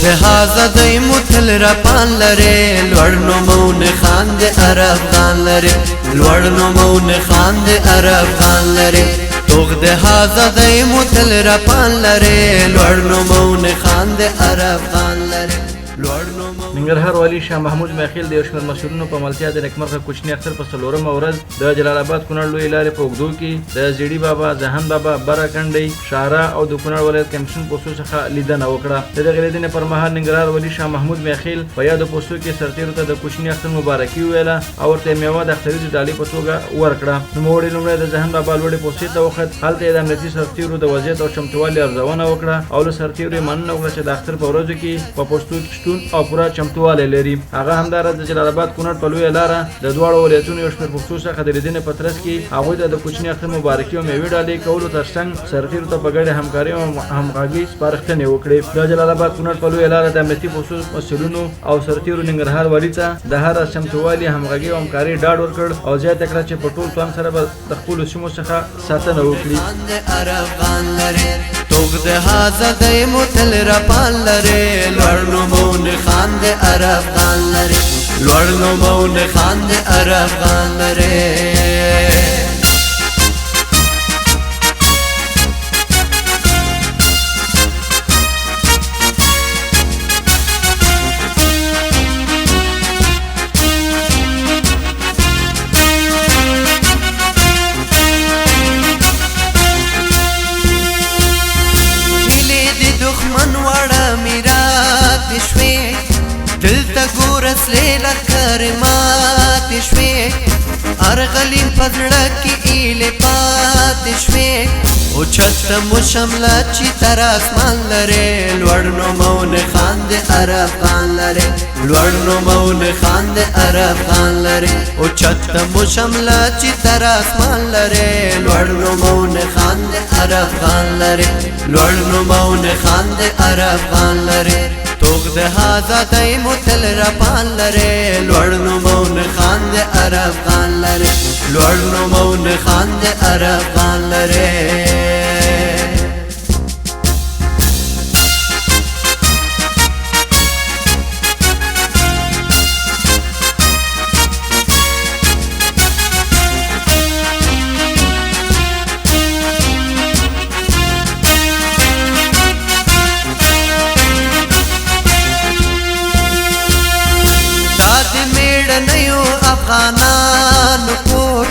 د آزادۍ متل رپان لري لوړ نومونه خان د عرب خان لري لوړ نومونه خان د عرب خان لري توغ د آزادۍ متل رپان لري لوړ نومونه خان د عرب خان لري ننګرهار والي شاه محمود میخیل د یو شمېر مسؤلینو په ملتیا د نیکمرغه کوچني اختر په 4مه ورځ د جلال آباد کونړ لویې لارې په اوږدو کې د زیړي بابا ذهن بابا بره کنډۍ شارا او د کونړ ولایت کمیشن پوستو څخه لیدنه وکړه د دغې لیدنې پر مهال ننګرهار والي شاه محمود میخیل په یادو پوستو کې سرتیرو ته د کوچني اختر مبارکي وویله او ورته یې میوه د اختریزې ډالۍ په توګه ورکړه نوموړي لومړی د ذهن بابا لوړې پوستې ته وخت هلته یې د امنیتي سرتیرو د وضعیت او چمتووالي ارزونه وکړه او له سرتیرو یې مننه وکړه چې د اختر په ورځو کې په پوستو کې شتون او پوره چمتووالی لري هغه همداراز د جلال آباد کونړ په لویه لاره د دواړو ولایتونو یو شمېر پښتو څخه د لیدنې په ترڅ کې هغوی ته د کوچني اختر مبارکي او میوې ډالۍ کولو ترڅنګ سرتیرو ته په ګډه همکاري او همغږۍ سپارښتنې وکړې د جلال آباد کونړ په لویه لاره د امنیتي پوستو مسؤلینو او سرتیرو ننګرهار والي ته د هر چمتووالي همغږۍ او همکارۍ ډاډ ورکړ او زیاته کړه چې په ټول توان سره به د خپلو سیمو څخه ساتنه وکړي توغ د آزادۍ متل رپان لري لوړ نومونه خان د عرب خان لري لوړ نومونه خان د عرب خان لري دلته ګور اصلي لکر ماتې شوې ارغلین په زړه کې ایلې پاتې شوې اوچته مو شمله چې تر اسمان لرې لوړ نومونه خان د عرب خان لرې لوړ نومونه خان د عرب خان لرې اوچته مو شمله چې تر اسمان لرې لوړ نومونه خان د عرب خان لرې لوړ نومونه خان د عرب خان لرې توغ د آزادۍ متل رپان لري لوړ نومونه خان د عرب خان لري لوړ نومونه خان د عرب خان لري افغانانو کور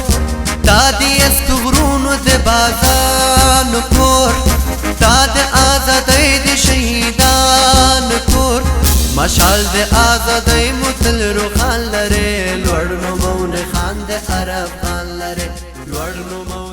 دا د اسکو غرونو د بازانو کور دا د آزادۍ د شهیدانو کور مشال د آزادۍ متل روخان لري لوړ نومونه خان د عرب خان لري لوړ نومونه